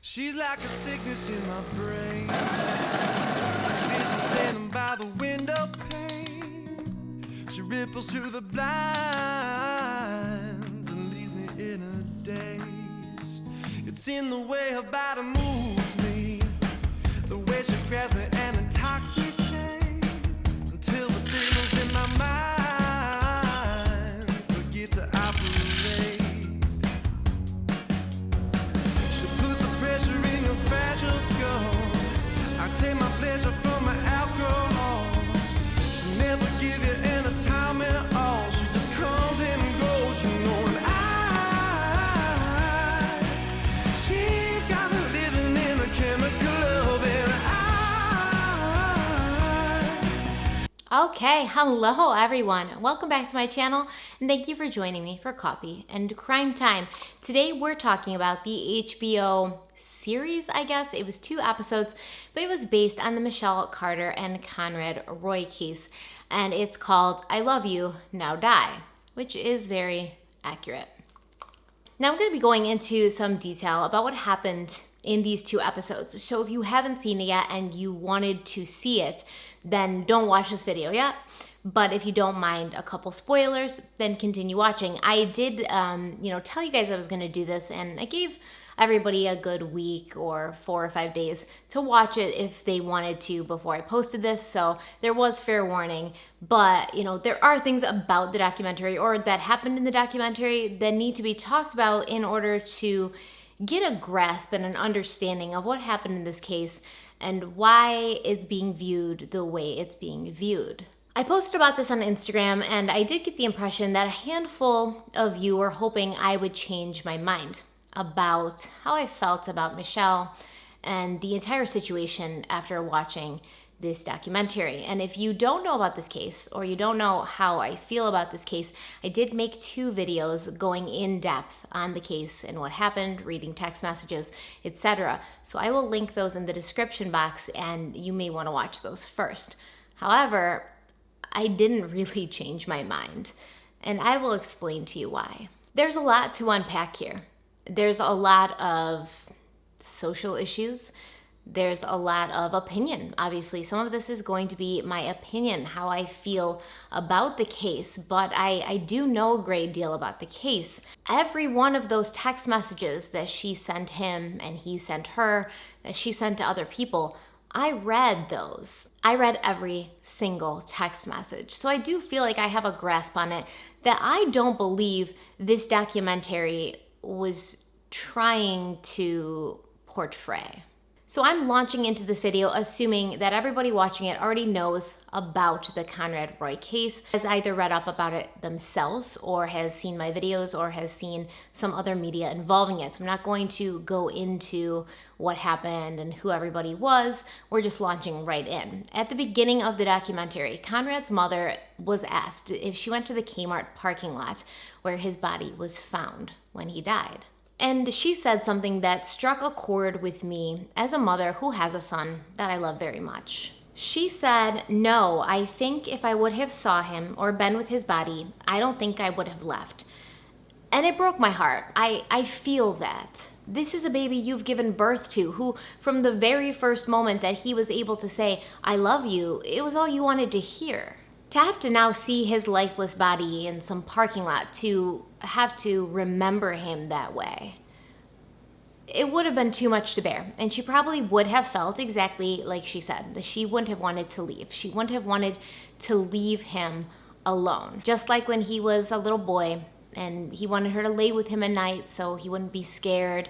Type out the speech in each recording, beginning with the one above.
She's like a sickness in my brain. Vision standing by the window pane. She ripples through the blinds and leaves me in a daze. It's in the way her body moves me, the way she grabs me and intoxicates, until the signals in my mind forget to operate. She'll put the pressure in your fragile skull. I take my pleasure from my alcohol. She'll never give you any time at all. She just comes in and goes, you know, and she's got me living in a chemical love, and Okay, hello everyone. Welcome back to my channel and thank you for joining me for Coffee and Crime Time. Today we're talking about the HBO series, I guess. It was 2 episodes, but it was based on the Michelle Carter and Conrad Roy case, and it's called I Love You, Now Die, which is very accurate. Now I'm going to be going into some detail about what happened in these 2 episodes. So if you haven't seen it yet and you wanted to see it, then don't watch this video yet. But if you don't mind a couple spoilers, then continue watching. I did, tell you guys I was going to do this, and I gave everybody a good week or 4 or 5 days to watch it if they wanted to before I posted this. So there was fair warning, but there are things about the documentary or that happened in the documentary that need to be talked about in order to get a grasp and an understanding of what happened in this case and why it's being viewed the way it's being viewed. I posted about this on Instagram, and I did get the impression that a handful of you were hoping I would change my mind about how I felt about Michelle and the entire situation after watching this documentary. And if you don't know about this case, or you don't know how I feel about this case, I did make 2 videos going in depth on the case and what happened, reading text messages, etc. So I will link those in the description box, and you may want to watch those first. However, I didn't really change my mind, and I will explain to you why. There's a lot to unpack here. There's a lot of social issues. There's a lot of opinion. Obviously, some of this is going to be my opinion, how I feel about the case, but I do know a great deal about the case. Every one of those text messages that she sent him and he sent her, that she sent to other people, I read those. I read every single text message. So I do feel like I have a grasp on it that I don't believe this documentary was trying to portray. So I'm launching into this video assuming that everybody watching it already knows about the Conrad Roy case, has either read up about it themselves or has seen my videos or has seen some other media involving it. So I'm not going to go into what happened and who everybody was. We're just launching right in. At the beginning of the documentary, Conrad's mother was asked if she went to the Kmart parking lot where his body was found when he died. And she said something that struck a chord with me as a mother who has a son that I love very much. She said, "No, I think if I would have saw him or been with his body, I don't think I would have left." And it broke my heart. I feel that. This is a baby you've given birth to, who from the very first moment that he was able to say, "I love you," it was all you wanted to hear. To have to now see his lifeless body in some parking lot, to have to remember him that way, it would have been too much to bear. And she probably would have felt exactly like she said. She wouldn't have wanted to leave. She wouldn't have wanted to leave him alone. Just like when he was a little boy and he wanted her to lay with him at night so he wouldn't be scared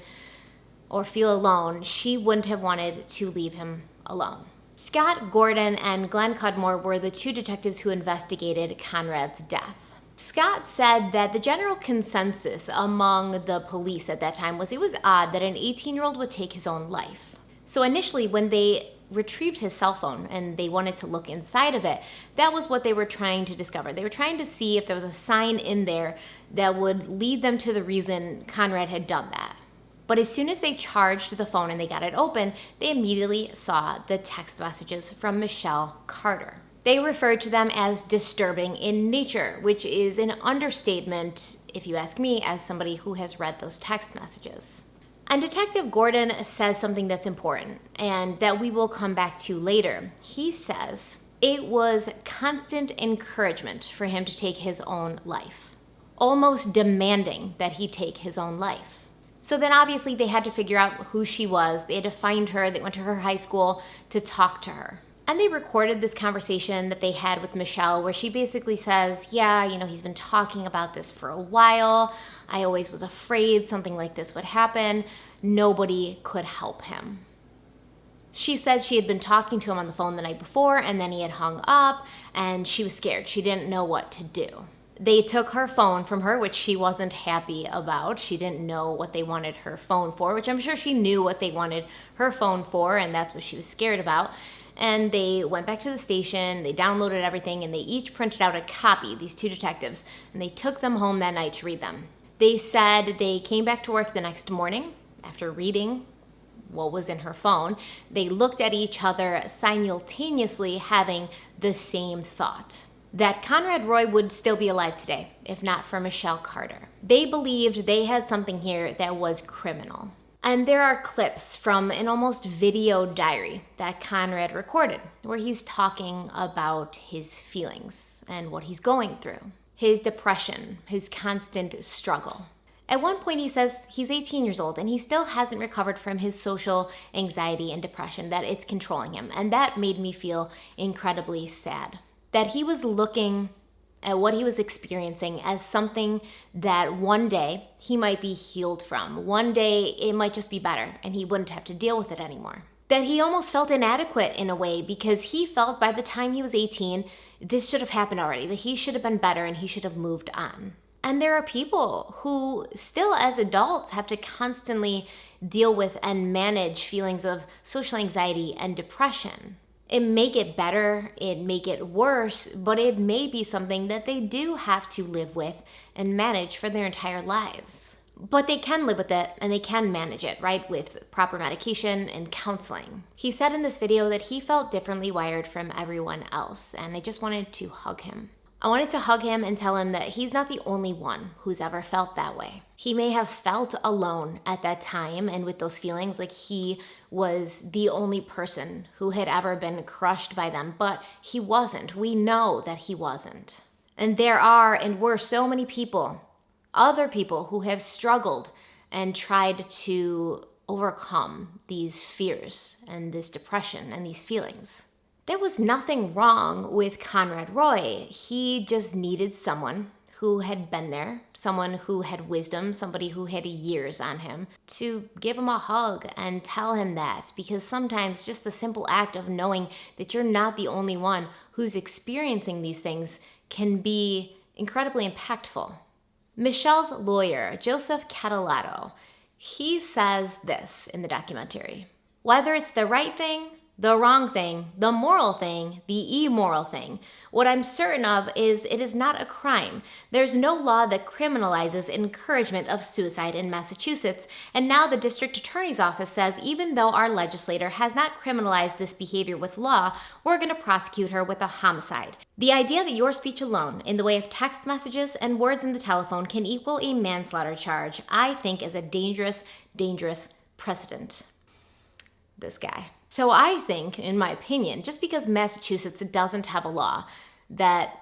or feel alone, she wouldn't have wanted to leave him alone. Scott Gordon and Glenn Cudmore were the 2 detectives who investigated Conrad's death. Scott said that the general consensus among the police at that time was it was odd that an 18-year-old would take his own life. So initially, when they retrieved his cell phone and they wanted to look inside of it, that was what they were trying to discover. They were trying to see if there was a sign in there that would lead them to the reason Conrad had done that. But as soon as they charged the phone and they got it open, they immediately saw the text messages from Michelle Carter. They referred to them as disturbing in nature, which is an understatement, if you ask me, as somebody who has read those text messages. And Detective Gordon says something that's important and that we will come back to later. He says it was constant encouragement for him to take his own life, almost demanding that he take his own life. So then obviously they had to figure out who she was. They had to find her. They went to her high school to talk to her. And they recorded this conversation that they had with Michelle where she basically says, yeah, he's been talking about this for a while. I always was afraid something like this would happen. Nobody could help him. She said she had been talking to him on the phone the night before and then he had hung up and she was scared. She didn't know what to do. They took her phone from her, which she wasn't happy about. She didn't know what they wanted her phone for, which I'm sure she knew what they wanted her phone for, and that's what she was scared about. And they went back to the station, they downloaded everything, and they each printed out a copy, these two detectives, and they took them home that night to read them. They said they came back to work the next morning after reading what was in her phone. They looked at each other simultaneously having the same thought, that Conrad Roy would still be alive today, if not for Michelle Carter. They believed they had something here that was criminal. And there are clips from an almost video diary that Conrad recorded, where he's talking about his feelings and what he's going through, his depression, his constant struggle. At one point he says he's 18 years old and he still hasn't recovered from his social anxiety and depression, that it's controlling him. And that made me feel incredibly sad, that he was looking at what he was experiencing as something that one day he might be healed from. One day it might just be better and he wouldn't have to deal with it anymore. That he almost felt inadequate in a way because he felt by the time he was 18, this should have happened already, that he should have been better and he should have moved on. And there are people who still as adults have to constantly deal with and manage feelings of social anxiety and depression. It may get better, it may get worse, but it may be something that they do have to live with and manage for their entire lives. But they can live with it and they can manage it, right, with proper medication and counseling. He said in this video that he felt differently wired from everyone else, and I just wanted to hug him. I wanted to hug him and tell him that he's not the only one who's ever felt that way. He may have felt alone at that time and with those feelings, like he was the only person who had ever been crushed by them, but he wasn't. We know that he wasn't. And there are and were so many people, other people who have struggled and tried to overcome these fears and this depression and these feelings. There was nothing wrong with Conrad Roy. He just needed someone who had been there, someone who had wisdom, somebody who had years on him, to give him a hug and tell him that. Because sometimes just the simple act of knowing that you're not the only one who's experiencing these things can be incredibly impactful. Michelle's lawyer, Joseph Catallato, he says this in the documentary: whether it's the right thing, the wrong thing, the moral thing, the immoral thing, what I'm certain of is it is not a crime. There's no law that criminalizes encouragement of suicide in Massachusetts, and now the district attorney's office says even though our legislator has not criminalized this behavior with law, we're going to prosecute her with a homicide. The idea that your speech alone, in the way of text messages and words in the telephone, can equal a manslaughter charge, I think is a dangerous, dangerous precedent. This guy. So I think, in my opinion, just because Massachusetts doesn't have a law that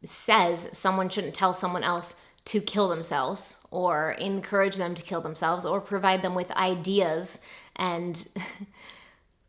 says someone shouldn't tell someone else to kill themselves or encourage them to kill themselves or provide them with ideas and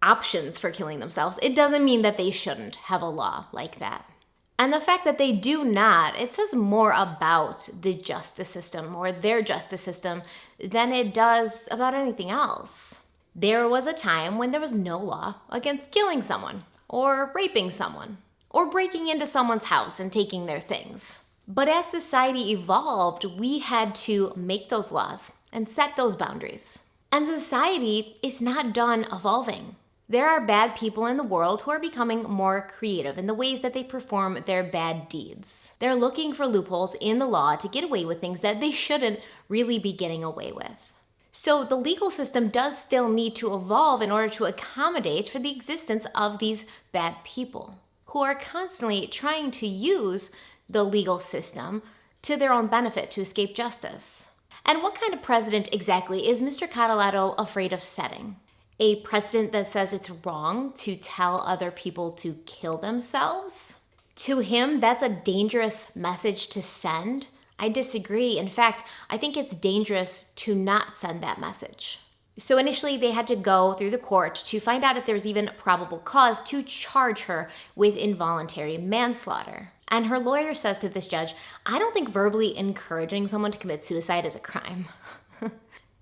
options for killing themselves, it doesn't mean that they shouldn't have a law like that. And the fact that they do not, it says more about the justice system or their justice system than it does about anything else. There was a time when there was no law against killing someone, or raping someone, or breaking into someone's house and taking their things. But as society evolved, we had to make those laws and set those boundaries. And society is not done evolving. There are bad people in the world who are becoming more creative in the ways that they perform their bad deeds. They're looking for loopholes in the law to get away with things that they shouldn't really be getting away with. So the legal system does still need to evolve in order to accommodate for the existence of these bad people who are constantly trying to use the legal system to their own benefit to escape justice. And what kind of precedent exactly is Mr. Catalado afraid of setting? A precedent that says it's wrong to tell other people to kill themselves? To him, that's a dangerous message to send. I disagree. In fact, I think it's dangerous to not send that message. So initially, they had to go through the court to find out if there was even probable cause to charge her with involuntary manslaughter. And her lawyer says to this judge, I don't think verbally encouraging someone to commit suicide is a crime.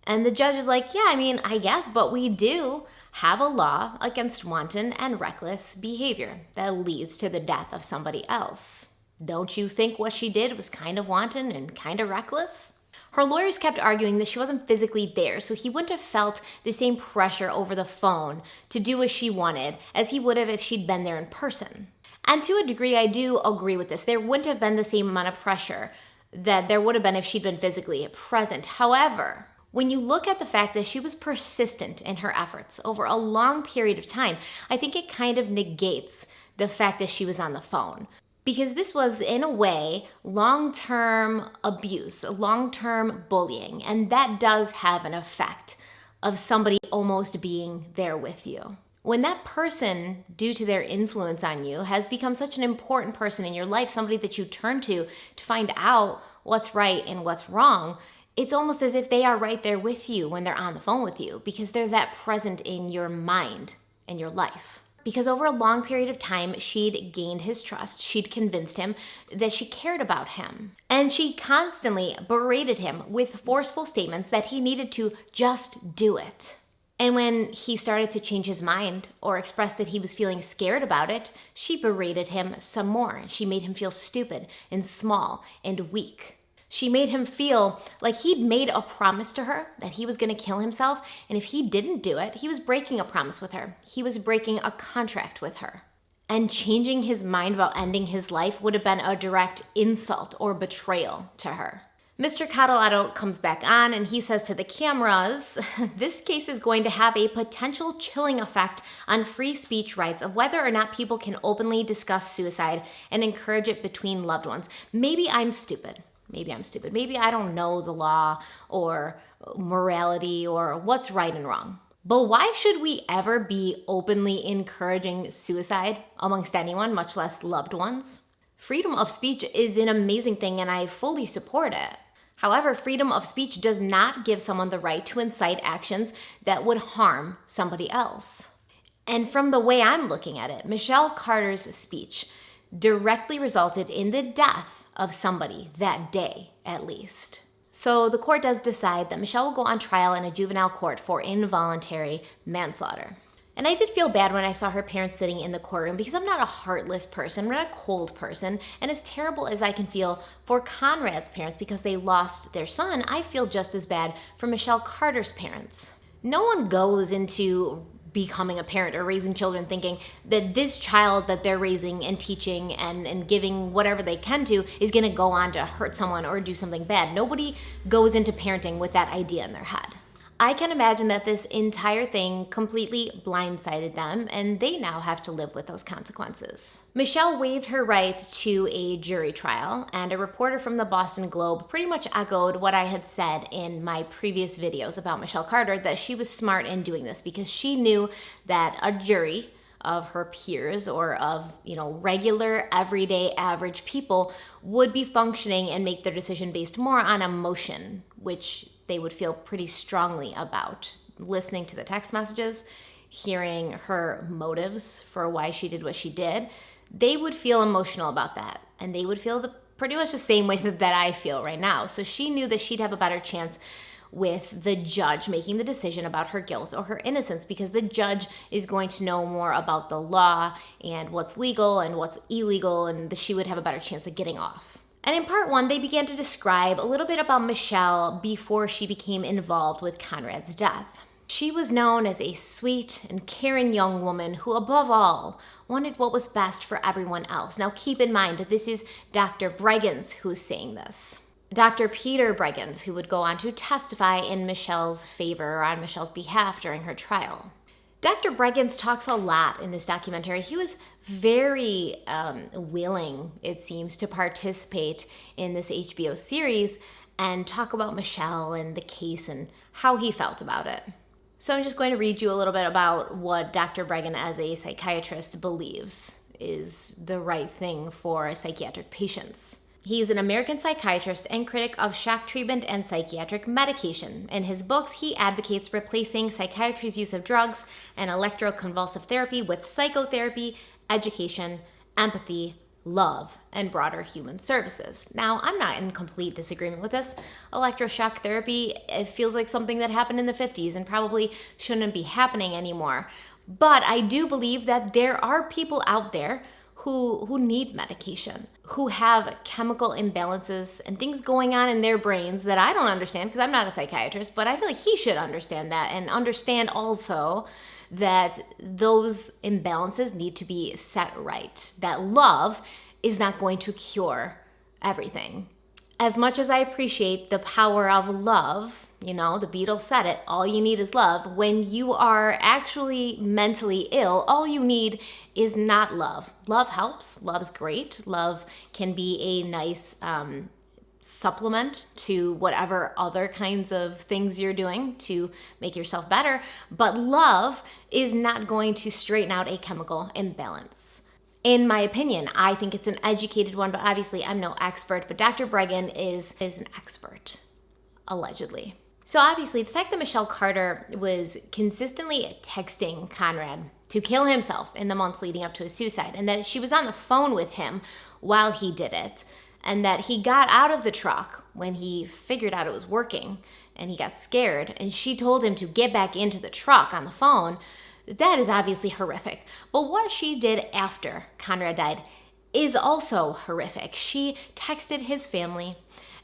And the judge is like, yeah, I guess, but we do have a law against wanton and reckless behavior that leads to the death of somebody else. Don't you think what she did was kind of wanton and kind of reckless? Her lawyers kept arguing that she wasn't physically there, so he wouldn't have felt the same pressure over the phone to do as she wanted as he would have if she'd been there in person. And to a degree, I do agree with this. There wouldn't have been the same amount of pressure that there would have been if she'd been physically present. However, when you look at the fact that she was persistent in her efforts over a long period of time, I think it kind of negates the fact that she was on the phone. Because this was, in a way, long-term abuse, long-term bullying, and that does have an effect of somebody almost being there with you. When that person, due to their influence on you, has become such an important person in your life, somebody that you turn to find out what's right and what's wrong, it's almost as if they are right there with you when they're on the phone with you because they're that present in your mind and your life. Because over a long period of time, she'd gained his trust. She'd convinced him that she cared about him. And she constantly berated him with forceful statements that he needed to just do it. And when he started to change his mind or express that he was feeling scared about it, she berated him some more. She made him feel stupid and small and weak. She made him feel like he'd made a promise to her that he was going to kill himself, and if he didn't do it, he was breaking a promise with her. He was breaking a contract with her. And changing his mind about ending his life would have been a direct insult or betrayal to her. Mr. Catalado comes back on and he says to the cameras, this case is going to have a potential chilling effect on free speech rights of whether or not people can openly discuss suicide and encourage it between loved ones. Maybe I'm stupid. Maybe I don't know the law or morality or what's right and wrong. But why should we ever be openly encouraging suicide amongst anyone, much less loved ones? Freedom of speech is an amazing thing and I fully support it. However, freedom of speech does not give someone the right to incite actions that would harm somebody else. And from the way I'm looking at it, Michelle Carter's speech directly resulted in the death of somebody that day, at least. So the court does decide that Michelle will go on trial in a juvenile court for involuntary manslaughter. And I did feel bad when I saw her parents sitting in the courtroom because I'm not a heartless person, I'm not a cold person, and as terrible as I can feel for Conrad's parents because they lost their son, I feel just as bad for Michelle Carter's parents. No one goes into becoming a parent or raising children thinking that this child that they're raising and teaching and giving whatever they can to is going to go on to hurt someone or do something bad. Nobody goes into parenting with that idea in their head. I can imagine that this entire thing completely blindsided them, and they now have to live with those consequences. Michelle waived her rights to a jury trial, and a reporter from the Boston Globe pretty much echoed what I had said in my previous videos about Michelle Carter, that she was smart in doing this because she knew that a jury of her peers or of, regular, everyday, average people would be functioning and make their decision based more on emotion, which they would feel pretty strongly about. Listening to the text messages, hearing her motives for why she did what she did, they would feel emotional about that. And they would feel pretty much the same way that I feel right now. So she knew that she'd have a better chance with the judge making the decision about her guilt or her innocence because the judge is going to know more about the law and what's legal and what's illegal, and she would have a better chance of getting off. And in part one, they began to describe a little bit about Michelle before she became involved with Conrad's death. She was known as a sweet and caring young woman who, above all, wanted what was best for everyone else. Now, keep in mind, this is Dr. Breggins who's saying this. Dr. Peter Breggins, who would go on to testify in Michelle's favor or on Michelle's behalf during her trial. Dr. Breggins talks a lot in this documentary. He was very willing, it seems, to participate in this HBO series, and talk about Michelle and the case and how he felt about it. So I'm just going to read you a little bit about what Dr. Breggin, as a psychiatrist, believes is the right thing for psychiatric patients. He's an American psychiatrist and critic of shock treatment and psychiatric medication. In his books, he advocates replacing psychiatry's use of drugs and electroconvulsive therapy with psychotherapy, education, empathy, love, and broader human services. Now, I'm not in complete disagreement with this. Electroshock therapy, it feels like something that happened in the 50s and probably shouldn't be happening anymore. But I do believe that there are people out there who need medication, who have chemical imbalances and things going on in their brains that I don't understand because I'm not a psychiatrist, but I feel like he should understand that and understand also that those imbalances need to be set right, that love is not going to cure everything. As much as I appreciate the power of love, the Beatles said it, all you need is love. When you are actually mentally ill, all you need is not love. Love helps. Love's great. Love can be a nice supplement to whatever other kinds of things you're doing to make yourself better. But love is not going to straighten out a chemical imbalance. In my opinion, I think it's an educated one, but obviously I'm no expert. But Dr. Breggin is an expert, allegedly. So obviously, the fact that Michelle Carter was consistently texting Conrad to kill himself in the months leading up to his suicide, and that she was on the phone with him while he did it, and that he got out of the truck when he figured out it was working, and he got scared, and she told him to get back into the truck on the phone, that is obviously horrific. But what she did after Conrad died is also horrific. She texted his family,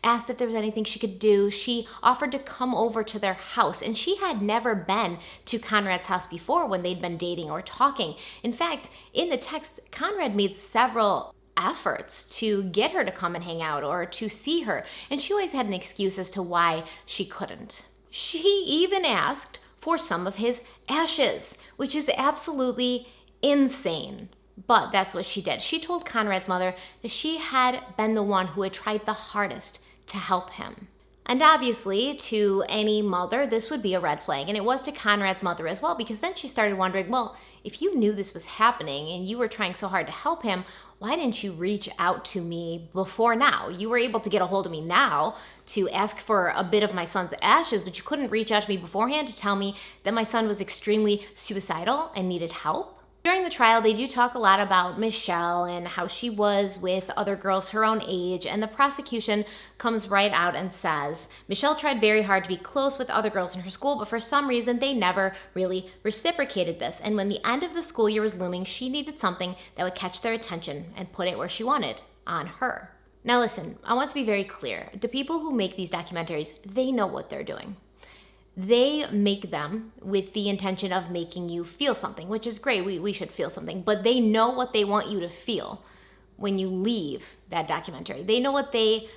asked if there was anything she could do. She offered to come over to their house, and she had never been to Conrad's house before when they'd been dating or talking. In fact, in the text, Conrad made several efforts to get her to come and hang out or to see her, and she always had an excuse as to why she couldn't. She even asked for some of his ashes, which is absolutely insane. But that's what she did. She told Conrad's mother that she had been the one who had tried the hardest to help him. And obviously, to any mother, this would be a red flag. And it was to Conrad's mother as well, because then she started wondering, well, if you knew this was happening and you were trying so hard to help him, why didn't you reach out to me before now? You were able to get a hold of me now to ask for a bit of my son's ashes, but you couldn't reach out to me beforehand to tell me that my son was extremely suicidal and needed help. During the trial, they do talk a lot about Michelle and how she was with other girls her own age, and the prosecution comes right out and says, Michelle tried very hard to be close with other girls in her school, but for some reason, they never really reciprocated this. And when the end of the school year was looming, she needed something that would catch their attention and put it where she wanted, on her. Now listen, I want to be very clear. The people who make these documentaries, they know what they're doing. They make them with the intention of making you feel something, which is great. We should feel something, but they know what they want you to feel when you leave that documentary. They know what they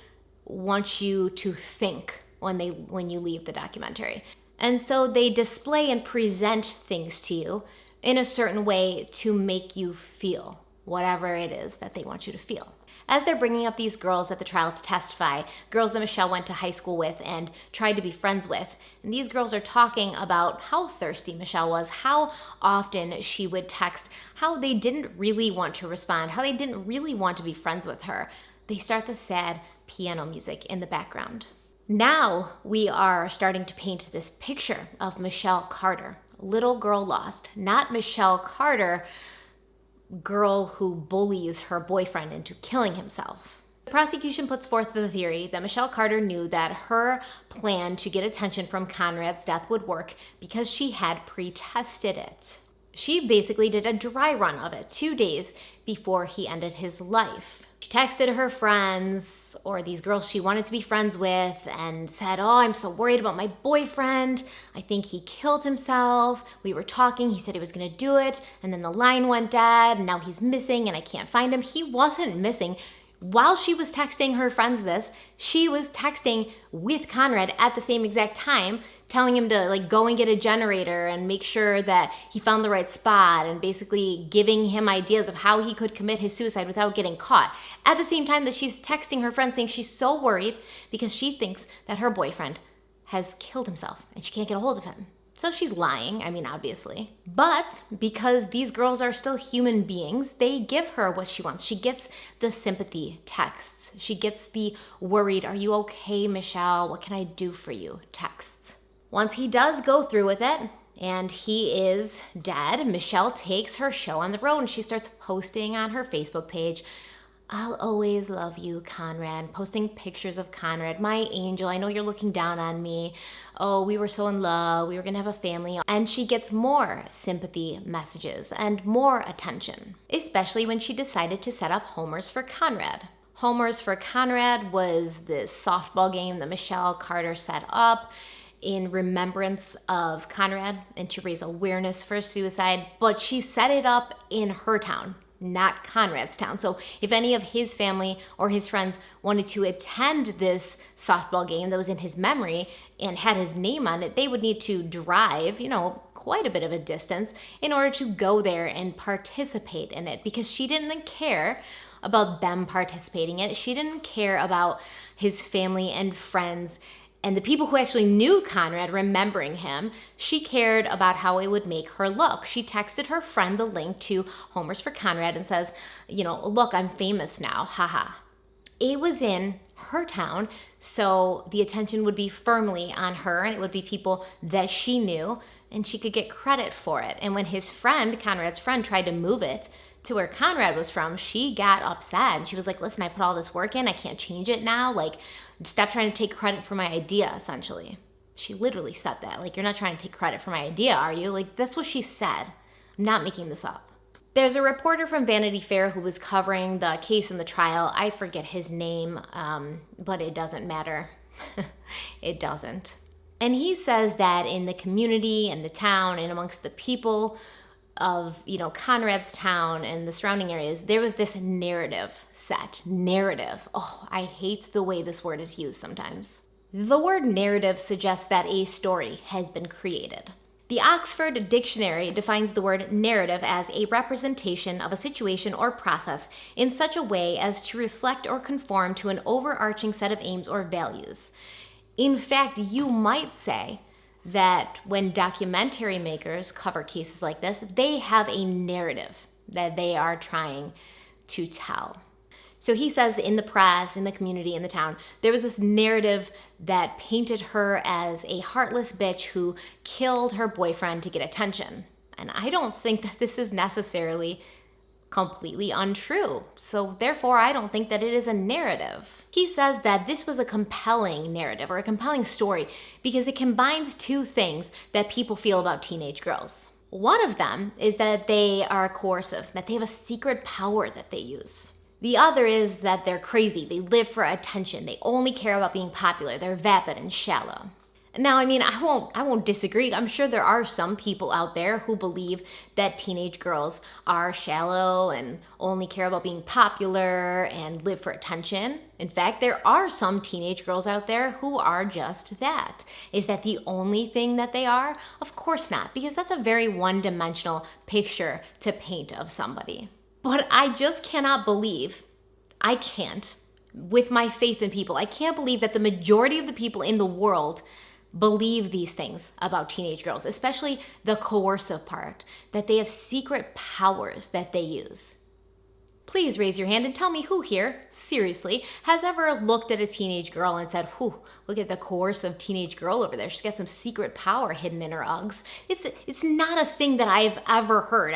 want you to think when you leave the documentary. And so they display and present things to you in a certain way to make you feel whatever it is that they want you to feel. As they're bringing up these girls at the trial to testify, girls that Michelle went to high school with and tried to be friends with, and these girls are talking about how thirsty Michelle was, how often she would text, how they didn't really want to respond, how they didn't really want to be friends with her. They start the sad piano music in the background. Now we are starting to paint this picture of Michelle Carter, little girl lost, not Michelle Carter, girl who bullies her boyfriend into killing himself. The prosecution puts forth the theory that Michelle Carter knew that her plan to get attention from Conrad's death would work because she had pre-tested it. She basically did a dry run of it 2 days before he ended his life. She texted her friends, or these girls she wanted to be friends with, and said, oh, I'm so worried about my boyfriend. I think he killed himself. We were talking. He said he was going to do it. And then the line went dead, and now he's missing, and I can't find him. He wasn't missing. While she was texting her friends this, she was texting with Conrad at the same exact time, telling him to like go and get a generator and make sure that he found the right spot, and basically giving him ideas of how he could commit his suicide without getting caught. At the same time that she's texting her friend saying she's so worried because she thinks that her boyfriend has killed himself and she can't get a hold of him. So she's lying, I mean, obviously. But because these girls are still human beings, they give her what she wants. She gets the sympathy texts. She gets the worried, "Are you okay, Michelle? What can I do for you?" texts. Once he does go through with it and he is dead, Michelle takes her show on the road and she starts posting on her Facebook page, "I'll always love you, Conrad," posting pictures of Conrad, "My angel, I know you're looking down on me. Oh, we were so in love. We were gonna have a family." And she gets more sympathy messages and more attention, especially when she decided to set up Homers for Conrad. Homers for Conrad was this softball game that Michelle Carter set up in remembrance of Conrad and to raise awareness for suicide, but she set it up in her town, not Conrad's town. So if any of his family or his friends wanted to attend this softball game that was in his memory and had his name on it, they would need to drive, quite a bit of a distance in order to go there and participate in it, because she didn't care about them participating in it. She didn't care about his family and friends and the people who actually knew Conrad remembering him. She cared about how it would make her look. She texted her friend the link to Homers for Conrad and says, "Look, I'm famous now, haha." It was in her town, so the attention would be firmly on her, and it would be people that she knew, and she could get credit for it. And when his friend, Conrad's friend, tried to move it to where Conrad was from, she got upset. And she was like, "Listen, I put all this work in. I can't change it now. Like, stop trying to take credit for my idea," essentially. She literally said that. Like, "You're not trying to take credit for my idea, are you?" Like, that's what she said. I'm not making this up. There's a reporter from Vanity Fair who was covering the case and the trial. I forget his name, but it doesn't matter. It doesn't. And he says that in the community and the town and amongst the people of, Conrad's town and the surrounding areas, there was this narrative set. Narrative. Oh, I hate the way this word is used sometimes. The word narrative suggests that a story has been created. The Oxford Dictionary defines the word narrative as a representation of a situation or process in such a way as to reflect or conform to an overarching set of aims or values. In fact, you might say that when documentary makers cover cases like this, they have a narrative that they are trying to tell. So he says in the press, in the community, in the town, there was this narrative that painted her as a heartless bitch who killed her boyfriend to get attention. And I don't think that this is necessarily completely untrue. So therefore, I don't think that it is a narrative. He says that this was a compelling narrative or a compelling story because it combines two things that people feel about teenage girls. One of them is that they are coercive, that they have a secret power that they use. The other is that they're crazy. They live for attention. They only care about being popular. They're vapid and shallow. Now, I won't disagree. I'm sure there are some people out there who believe that teenage girls are shallow and only care about being popular and live for attention. In fact, there are some teenage girls out there who are just that. Is that the only thing that they are? Of course not, because that's a very one-dimensional picture to paint of somebody. But I just cannot believe, with my faith in people, I can't believe that the majority of the people in the world believe these things about teenage girls, especially the coercive part, that they have secret powers that they use. Please raise your hand and tell me who here, seriously, has ever looked at a teenage girl and said, "Whew, look at the coercive teenage girl over there. She's got some secret power hidden in her Uggs." It's not a thing that I've ever heard.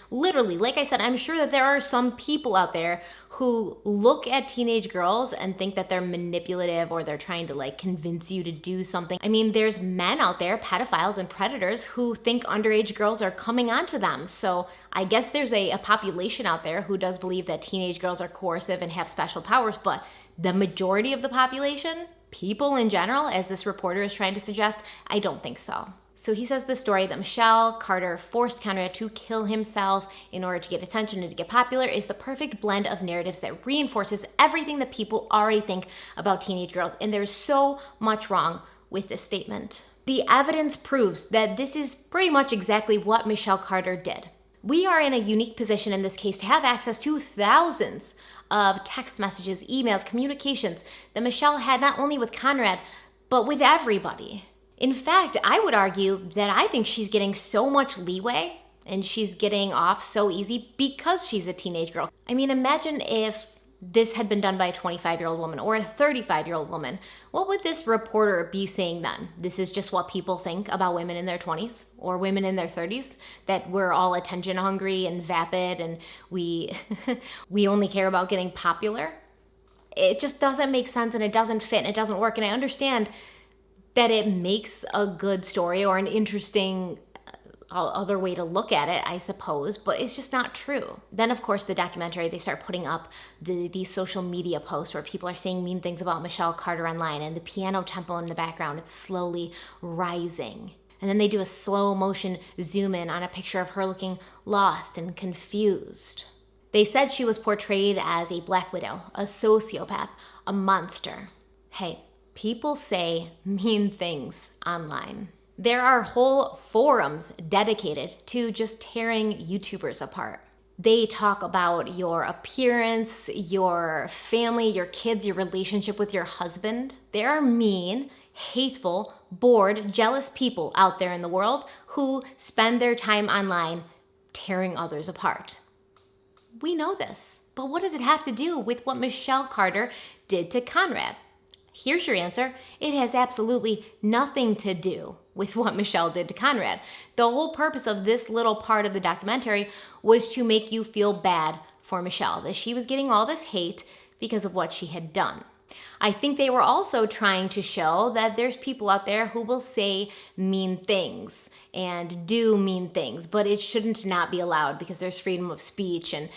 Literally, like I said, I'm sure that there are some people out there who look at teenage girls and think that they're manipulative or they're trying to convince you to do something. There's men out there, pedophiles and predators, who think underage girls are coming onto them. So I guess there's a population out there who does believe that teenage girls are coercive and have special powers, but the majority of the population, people in general, as this reporter is trying to suggest, I don't think so. So he says the story that Michelle Carter forced Conrad to kill himself in order to get attention and to get popular is the perfect blend of narratives that reinforces everything that people already think about teenage girls. And there's so much wrong with this statement. The evidence proves that this is pretty much exactly what Michelle Carter did. We are in a unique position in this case to have access to thousands of text messages, emails, communications that Michelle had not only with Conrad, but with everybody. In fact, I would argue that I think she's getting so much leeway and she's getting off so easy because she's a teenage girl. I mean, imagine if this had been done by a 25-year-old woman or a 35-year-old woman. What would this reporter be saying then? This is just what people think about women in their 20s or women in their 30s, that we're all attention hungry and vapid and we only care about getting popular. It just doesn't make sense and it doesn't fit and it doesn't work. And I understand that it makes a good story or an interesting other way to look at it, I suppose, but it's just not true. Then, of course, the documentary, they start putting up these social media posts where people are saying mean things about Michelle Carter online, and the piano tempo in the background, it's slowly rising. And then they do a slow motion zoom in on a picture of her looking lost and confused. They said she was portrayed as a black widow, a sociopath, a monster. Hey, people say mean things online. There are whole forums dedicated to just tearing YouTubers apart. They talk about your appearance, your family, your kids, your relationship with your husband. There are mean, hateful, bored, jealous people out there in the world who spend their time online tearing others apart. We know this, but what does it have to do with what Michelle Carter did to Conrad? Here's your answer. It has absolutely nothing to do with what Michelle did to Conrad. The whole purpose of this little part of the documentary was to make you feel bad for Michelle, that she was getting all this hate because of what she had done. I think they were also trying to show that there's people out there who will say mean things and do mean things, but it shouldn't not be allowed because there's freedom of speech and,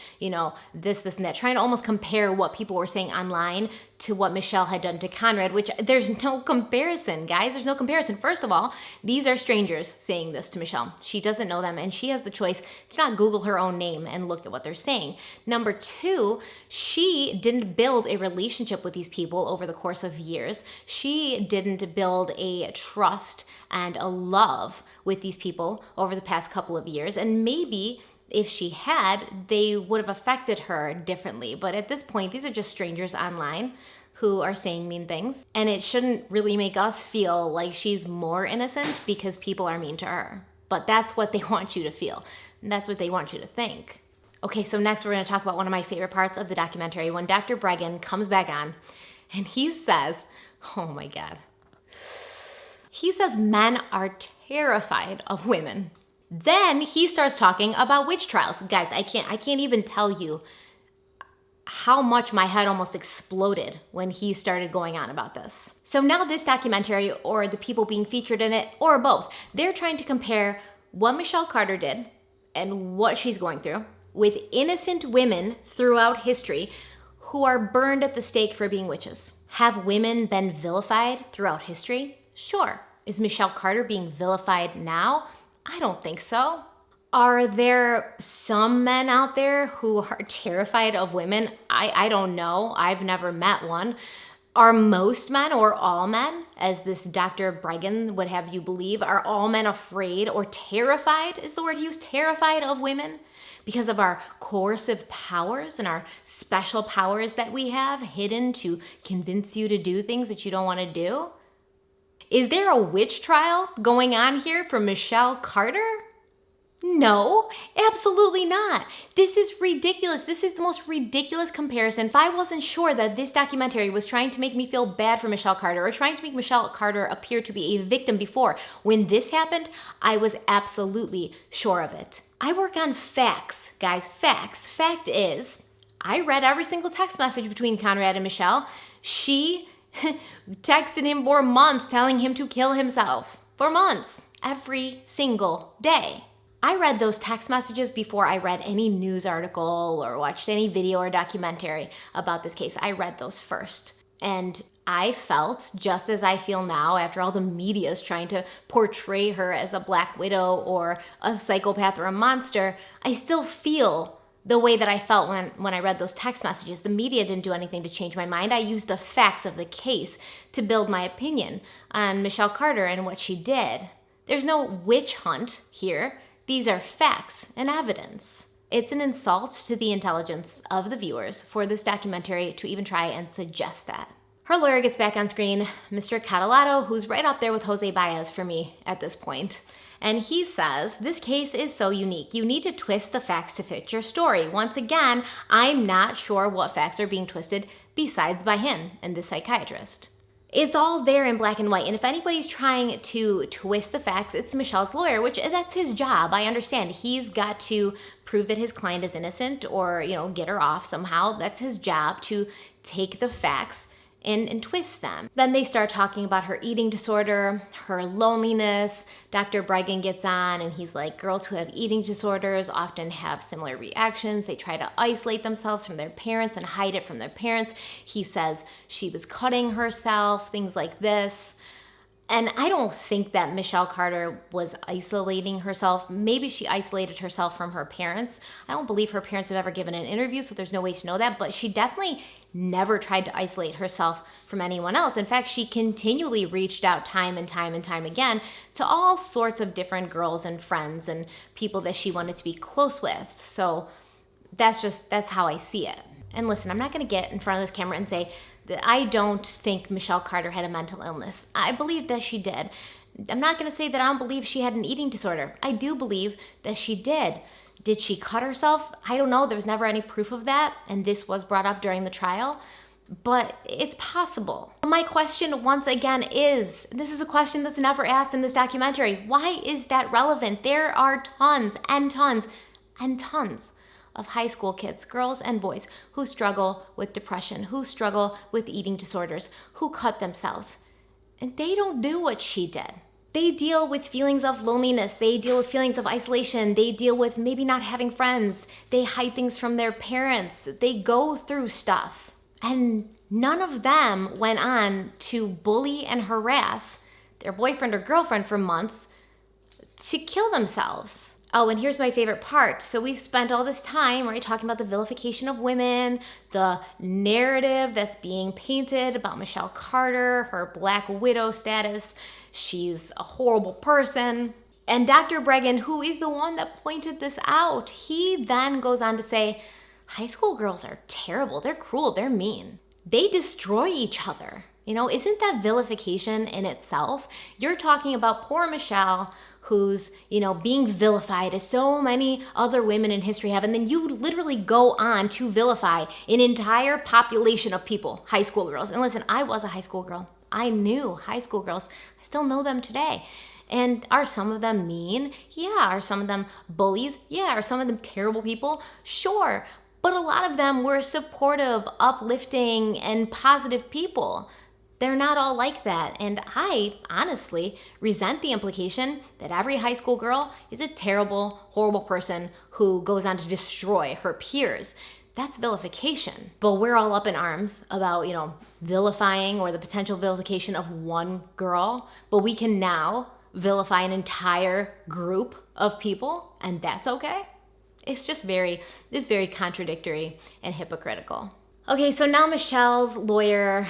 this and that. Trying to almost compare what people were saying online to what Michelle had done to Conrad, which there's no comparison, guys. There's no comparison. First of all, these are strangers saying this to Michelle. She doesn't know them, and she has the choice to not Google her own name and look at what they're saying. Number two, she didn't build a relationship with these people over the course of years. She didn't build a trust and a love with these people over the past couple of years, and maybe if she had, they would have affected her differently. But at this point, these are just strangers online who are saying mean things. And it shouldn't really make us feel like she's more innocent because people are mean to her. But that's what they want you to feel. And that's what they want you to think. Okay, so next we're gonna talk about one of my favorite parts of the documentary, when Dr. Bregan comes back on and he says, oh my God. He says men are terrified of women. Then he starts talking about witch trials. Guys, I can't even tell you how much my head almost exploded when he started going on about this. So now this documentary, or the people being featured in it, or both, they're trying to compare what Michelle Carter did and what she's going through with innocent women throughout history who are burned at the stake for being witches. Have women been vilified throughout history? Sure. Is Michelle Carter being vilified now? I don't think so. Are there some men out there who are terrified of women? I don't know. I've never met one. Are most men, or all men, as this Dr. Bregan would have you believe, are all men afraid or terrified, is the word used, terrified of women? Because of our coercive powers and our special powers that we have hidden to convince you to do things that you don't want to do? Is there a witch trial going on here for Michelle Carter? No, absolutely not. This is ridiculous. This is the most ridiculous comparison. If I wasn't sure that this documentary was trying to make me feel bad for Michelle Carter or trying to make Michelle Carter appear to be a victim before, when this happened, I was absolutely sure of it. I work on facts, guys, facts. Fact is, I read every single text message between Conrad and Michelle. She texted him for months telling him to kill himself. For months. Every single day. I read those text messages before I read any news article or watched any video or documentary about this case. I read those first. And I felt, just as I feel now after all the media is trying to portray her as a black widow or a psychopath or a monster, I still feel the way that I felt when I read those text messages. The media didn't do anything to change my mind. I used the facts of the case to build my opinion on Michelle Carter and what she did. There's no witch hunt here. These are facts and evidence. It's an insult to the intelligence of the viewers for this documentary to even try and suggest that. Her lawyer gets back on screen, Mr. Catalado, who's right up there with Jose Baez for me at this point. And he says, this case is so unique. You need to twist the facts to fit your story. Once again, I'm not sure what facts are being twisted besides by him and the psychiatrist. It's all there in black and white. And if anybody's trying to twist the facts, it's Michelle's lawyer, which that's his job. I understand. He's got to prove that his client is innocent or, get her off somehow. That's his job, to take the facts and twist them. Then they start talking about her eating disorder, her loneliness. Dr. Bregan gets on and he's like, girls who have eating disorders often have similar reactions. They try to isolate themselves from their parents and hide it from their parents. He says she was cutting herself, things like this. And I don't think that Michelle Carter was isolating herself. Maybe she isolated herself from her parents. I don't believe her parents have ever given an interview, so there's no way to know that. But she definitely never tried to isolate herself from anyone else. In fact, she continually reached out time and time and time again to all sorts of different girls and friends and people that she wanted to be close with. So that's how I see it. And listen, I'm not going to get in front of this camera and say that I don't think Michelle Carter had a mental illness. I believe that she did. I'm not going to say that I don't believe she had an eating disorder. I do believe that she did. Did she cut herself? I don't know. There was never any proof of that, and this was brought up during the trial. But it's possible. My question, once again, is, this is a question that's never asked in this documentary. Why is that relevant? There are tons and tons and tons of high school kids, girls and boys, who struggle with depression, who struggle with eating disorders, who cut themselves. And they don't do what she did. They deal with feelings of loneliness. They deal with feelings of isolation. They deal with maybe not having friends. They hide things from their parents. They go through stuff. And none of them went on to bully and harass their boyfriend or girlfriend for months to kill themselves. Oh, and here's my favorite part. So we've spent all this time, right, talking about the vilification of women, the narrative that's being painted about Michelle Carter, her Black Widow status. She's a horrible person. And Dr. Bregan, who is the one that pointed this out, he then goes on to say, high school girls are terrible. They're cruel. They're mean. They destroy each other. Isn't that vilification in itself? You're talking about poor Michelle, who's, being vilified as so many other women in history have. And then you literally go on to vilify an entire population of people, high school girls. And listen, I was a high school girl. I knew high school girls. I still know them today. And are some of them mean? Yeah. Are some of them bullies? Yeah. Are some of them terrible people? Sure. But a lot of them were supportive, uplifting, and positive people. They're not all like that. And I honestly resent the implication that every high school girl is a terrible, horrible person who goes on to destroy her peers. That's vilification. But we're all up in arms about, vilifying or the potential vilification of one girl. But we can now vilify an entire group of people, and that's okay. It's very contradictory and hypocritical. Okay, so now Michelle's lawyer,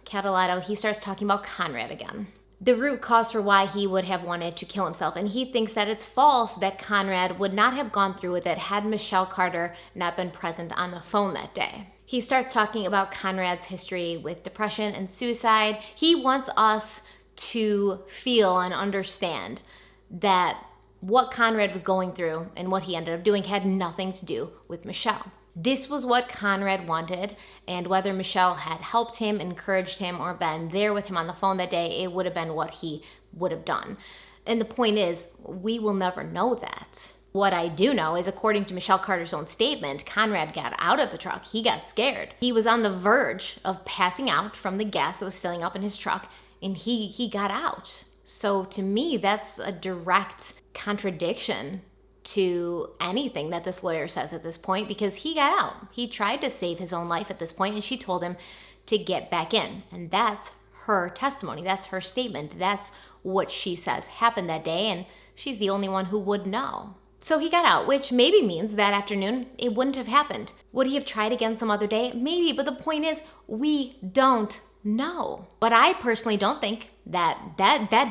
Catalado, he starts talking about Conrad again. The root cause for why he would have wanted to kill himself. And he thinks that it's false that Conrad would not have gone through with it had Michelle Carter not been present on the phone that day. He starts talking about Conrad's history with depression and suicide. He wants us to feel and understand that what Conrad was going through and what he ended up doing had nothing to do with Michelle. This was what Conrad wanted, and whether Michelle had helped him, encouraged him, or been there with him on the phone that day, it would have been what he would have done. And the point is, we will never know that. What I do know is, according to Michelle Carter's own statement, Conrad got out of the truck. He got scared. He was on the verge of passing out from the gas that was filling up in his truck, and he got out. So to me, that's a direct contradiction to anything that this lawyer says at this point, because he got out. He tried to save his own life at this point, and she told him to get back in. And that's her testimony. That's her statement. That's what she says happened that day, and she's the only one who would know. So he got out, which maybe means that afternoon it wouldn't have happened. Would he have tried again some other day? Maybe, but the point is, we don't know. But I personally don't think that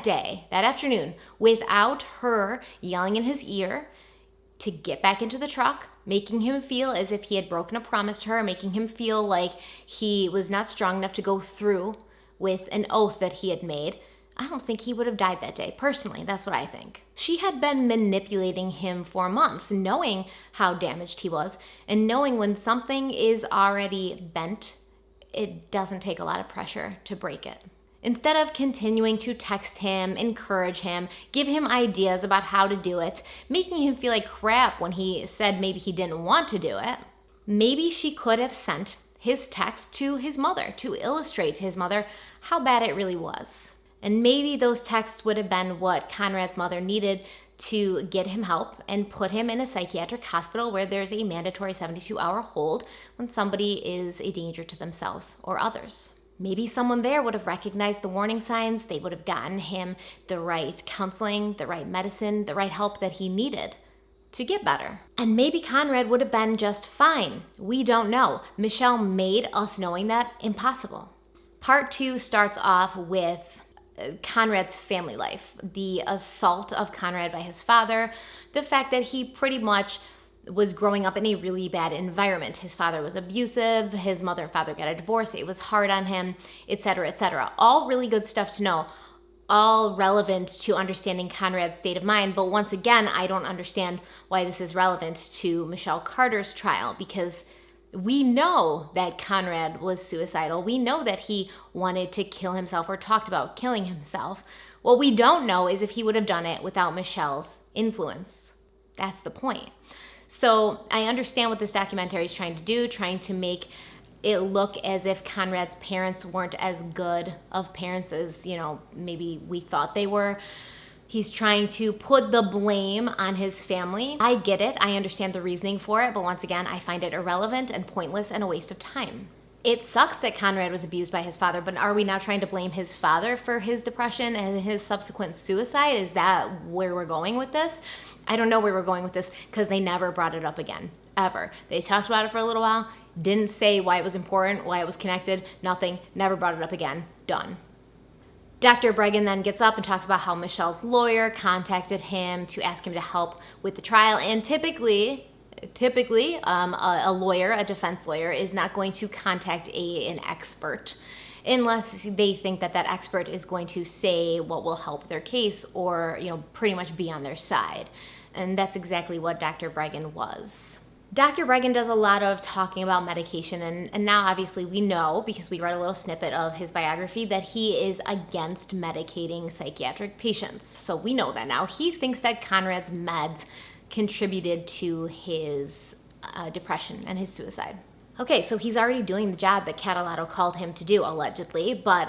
day, that afternoon, without her yelling in his ear to get back into the truck, making him feel as if he had broken a promise to her, making him feel like he was not strong enough to go through with an oath that he had made, I don't think he would have died that day. Personally, that's what I think. She had been manipulating him for months, knowing how damaged he was, and knowing when something is already bent, it doesn't take a lot of pressure to break it. Instead of continuing to text him, encourage him, give him ideas about how to do it, making him feel like crap when he said maybe he didn't want to do it, maybe she could have sent his text to his mother to illustrate to his mother how bad it really was. And maybe those texts would have been what Conrad's mother needed to get him help and put him in a psychiatric hospital where there's a mandatory 72-hour hold when somebody is a danger to themselves or others. Maybe someone there would have recognized the warning signs. They would have gotten him the right counseling, the right medicine, the right help that he needed to get better. And maybe Conrad would have been just fine. We don't know. Michelle made us knowing that impossible. Part 2 starts off with Conrad's family life, the assault of Conrad by his father, the fact that he pretty much was growing up in a really bad environment. His father was abusive, his mother and father got a divorce, it was hard on him, etc., etc. All really good stuff to know, all relevant to understanding Conrad's state of mind. But once again, I don't understand why this is relevant to Michelle Carter's trial, because we know that Conrad was suicidal. We know that he wanted to kill himself or talked about killing himself. What we don't know is if he would have done it without Michelle's influence. That's the point. So I understand what this documentary is trying to do, trying to make it look as if Conrad's parents weren't as good of parents as, maybe we thought they were. He's trying to put the blame on his family. I get it. I understand the reasoning for it. But once again, I find it irrelevant and pointless and a waste of time. It sucks that Conrad was abused by his father, but are we now trying to blame his father for his depression and his subsequent suicide? Is that where we're going with this? I don't know where we're going with this because they never brought it up again, ever. They talked about it for a little while, didn't say why it was important, why it was connected, nothing, never brought it up again, done. Dr. Bregan then gets up and talks about how Michelle's lawyer contacted him to ask him to help with the trial. And typically, a lawyer, a defense lawyer, is not going to contact an expert unless they think that expert is going to say what will help their case or, pretty much be on their side. And that's exactly what Dr. Bregan was. Dr. Bregan does a lot of talking about medication, and now obviously we know, because we read a little snippet of his biography, that he is against medicating psychiatric patients. So we know that now. He thinks that Conrad's meds contributed to his depression and his suicide. Okay, so he's already doing the job that Catalano called him to do, allegedly, but,